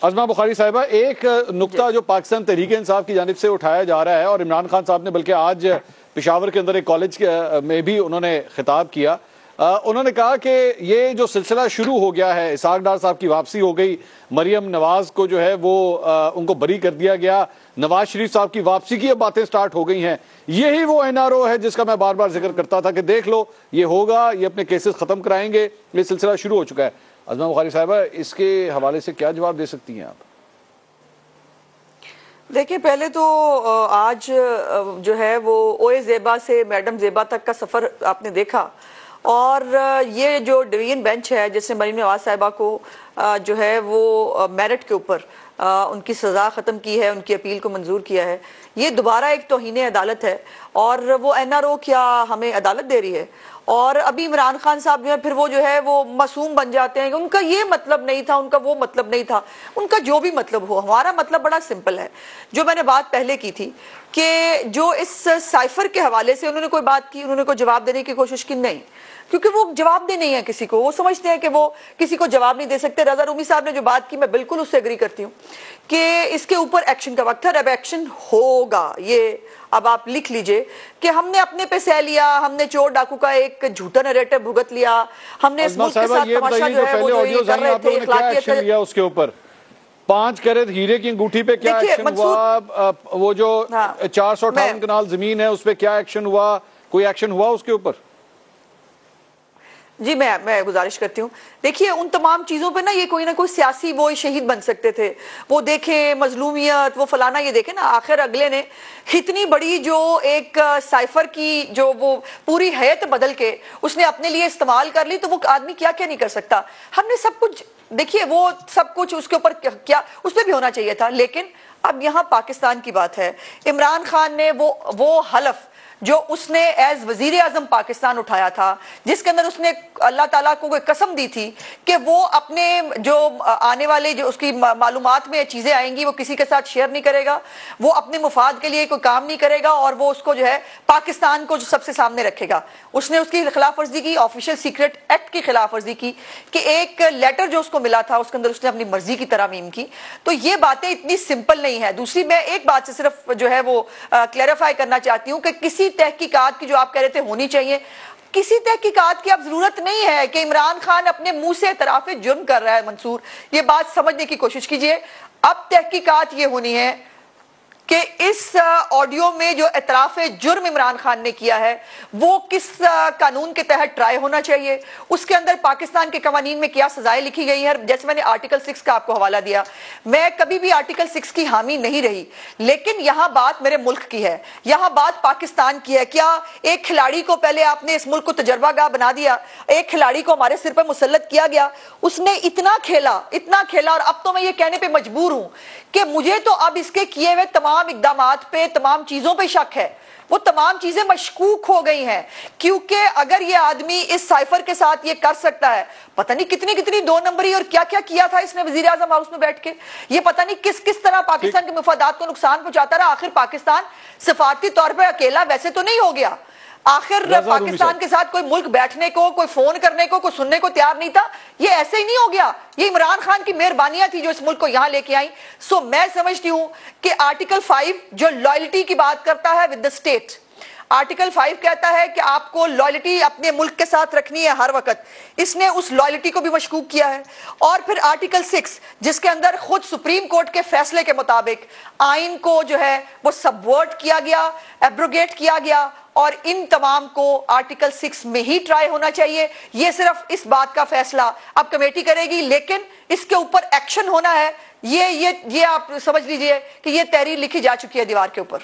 ازما بخاری صاحبہ، ایک نقطہ جو پاکستان تحریک انصاف کی جانب سے اٹھایا جا رہا ہے، اور عمران خان صاحب نے بلکہ آج پشاور کے اندر ایک کالج میں بھی انہوں نے خطاب کیا، انہوں نے کہا کہ یہ جو سلسلہ شروع ہو گیا ہے، اسحاق ڈار صاحب کی واپسی ہو گئی، مریم نواز کو جو ہے وہ ان کو بری کر دیا گیا، نواز شریف صاحب کی واپسی کی اب باتیں سٹارٹ ہو گئی ہیں، یہی وہ NRO ہے جس کا میں بار بار ذکر کرتا تھا کہ دیکھ لو یہ ہوگا، یہ اپنے کیسز ختم کرائیں گے، یہ سلسلہ شروع ہو چکا ہے۔ ازما بخاری صاحبہ، اس کے حوالے سے کیا جواب دے سکتی ہیں آپ؟ دیکھیں، پہلے تو آج جو ہے وہ اوے زیبا سے میڈم زیبا تک کا سفر آپ نے دیکھا، اور یہ جو ڈویژن بینچ ہے جس نے مریم نواز صاحبہ کو جو ہے وہ میرٹ کے اوپر ان کی سزا ختم کی ہے، ان کی اپیل کو منظور کیا ہے، یہ دوبارہ ایک توہین عدالت ہے، اور وہ NRO کیا ہمیں عدالت دے رہی ہے؟ اور ابھی عمران خان صاحب جو ہے پھر وہ جو ہے وہ معصوم بن جاتے ہیں کہ ان کا یہ مطلب نہیں تھا، ان کا وہ مطلب نہیں تھا، ان کا جو بھی مطلب ہو۔ ہمارا مطلب بڑا سمپل ہے، جو میں نے بات پہلے کی تھی کہ جو اس سائفر کے حوالے سے انہوں نے کوئی بات کی، انہوں نے کوئی جواب دینے کی کوشش کی؟ نہیں، کیونکہ وہ جواب دے نہیں ہے کسی کو، وہ سمجھتے ہیں کہ وہ کسی کو جواب نہیں دے سکتے۔ رضا رومی صاحب نے جو بات کی میں بالکل اس سے ایگری کرتی ہوں کہ اس کے اوپر ایکشن کا وقت ہے، اب ایکشن ہوگا۔ یہ اب آپ لکھ لیجئے کہ ہم نے اپنے پہ سہ لیا، ہم نے چور ڈاکو کا ایک جھوٹا نیریٹو بھگت لیا، ہم نے اس ملک کے ساتھ تماشا جو ہے وہ جو یہ کر رہے تھے اخلاقیت۔ اس کے اوپر 5 کیرٹ ہیرے کی انگوٹھی پہ کیا ایکشن ہوا؟ وہ جو 458 کنال زمین ہے اس پہ کیا ایکشن ہوا؟ کوئی ایکشن ہوا اس کے اوپر؟ جی میں گزارش کرتی ہوں، دیکھیے ان تمام چیزوں پہ نا یہ کوئی نہ کوئی سیاسی وہ شہید بن سکتے تھے، وہ دیکھیں مظلومیت، وہ فلانا، یہ دیکھیں نا آخر اگلے نے اتنی بڑی جو ایک سائفر کی جو وہ پوری حیت بدل کے اس نے اپنے لیے استعمال کر لی، تو وہ آدمی کیا کیا نہیں کر سکتا۔ ہم نے سب کچھ دیکھیے، وہ سب کچھ اس کے اوپر کیا اس پہ بھی ہونا چاہیے تھا، لیکن اب یہاں پاکستان کی بات ہے۔ عمران خان نے وہ حلف جو اس نے ایز وزیر اعظم پاکستان اٹھایا تھا، جس کے اندر اس نے اللہ تعالیٰ کو کوئی قسم دی تھی کہ وہ اپنے جو آنے والے جو اس کی معلومات میں چیزیں آئیں گی وہ کسی کے ساتھ شیئر نہیں کرے گا، وہ اپنے مفاد کے لیے کوئی کام نہیں کرے گا، اور وہ اس کو جو ہے پاکستان کو جو سب سے سامنے رکھے گا۔ اس نے اس کی خلاف ورزی کی، آفیشل سیکرٹ ایکٹ کی خلاف ورزی کی، کہ ایک لیٹر جو اس کو ملا تھا اس کے اندر اس نے اپنی مرضی کی ترامیم کی۔ تو یہ باتیں اتنی سمپل نہیں ہے۔ دوسری میں ایک بات سے صرف جو ہے وہ کلیریفائی کرنا چاہتی ہوں کہ کسی تحقیقات کی جو آپ کہہ رہے تھے ہونی چاہیے، کسی تحقیقات کی اب ضرورت نہیں ہے کہ عمران خان اپنے منہ سے اعتراف جرم کر رہا ہے۔ منصور، یہ بات سمجھنے کی کوشش کیجئے، اب تحقیقات یہ ہونی ہے کہ اس آڈیو میں جو اعتراف جرم عمران خان نے کیا ہے وہ کس قانون کے تحت ٹرائی ہونا چاہیے، اس کے اندر پاکستان کے قوانین میں کیا سزائیں لکھی گئی ہیں۔ جیسے میں نے آرٹیکل 6 کا آپ کو حوالہ دیا، میں کبھی بھی آرٹیکل 6 کی حامی نہیں رہی، لیکن یہاں بات میرے ملک کی ہے، یہاں بات پاکستان کی ہے۔ کیا ایک کھلاڑی کو پہلے آپ نے اس ملک کو تجربہ گاہ بنا دیا، ایک کھلاڑی کو ہمارے سر پر مسلط کیا گیا، اس نے اتنا کھیلا، اور اب تو میں یہ کہنے پہ مجبور ہوں کہ مجھے تو اب اس کے کیے ہوئے تمام اقدامات پہ، تمام چیزوں پہ شک ہے، وہ تمام چیزیں مشکوک ہو گئی ہیں، کیونکہ اگر یہ آدمی اس سائفر کے ساتھ یہ کر سکتا ہے، پتہ نہیں کتنی 2 نمبری اور کیا کیا تھا اس نے وزیر اعظم ہاؤس میں بیٹھ کے، یہ پتہ نہیں کس طرح پاکستان کے مفادات کو نقصان پہنچاتا رہا۔ آخر پاکستان سفارتی طور پر اکیلا ویسے تو نہیں ہو گیا، آخر پاکستان کے ساتھ کوئی ملک بیٹھنے کو، کوئی فون کرنے کو، کوئی سننے کو تیار نہیں تھا، یہ ایسے ہی نہیں ہو گیا، یہ عمران خان کی مہربانیاں تھی جو اس ملک کو یہاں لے کے آئیں۔ میں سمجھتی ہوں کہ آرٹیکل 5 جو لائلٹی کی بات کرتا ہے ود دا اسٹیٹ، آرٹیکل 5 کہتا ہے کہ آپ کو لائلٹی اپنے ملک کے ساتھ رکھنی ہے ہر وقت، اس نے اس لائلٹی کو بھی مشکوک کیا ہے۔ اور پھر آرٹیکل 6 جس کے اندر خود سپریم کورٹ کے فیصلے کے مطابق آئین کو جو ہے وہ سبورٹ کیا گیا، ایبروگیٹ کیا گیا، اور ان تمام کو آرٹیکل 6 میں ہی ٹرائی ہونا چاہیے۔ یہ صرف اس بات کا فیصلہ اب کمیٹی کرے گی، لیکن اس کے اوپر ایکشن ہونا ہے۔ یہ آپ سمجھ لیجئے کہ یہ تحریر لکھی جا چکی ہے دیوار کے اوپر۔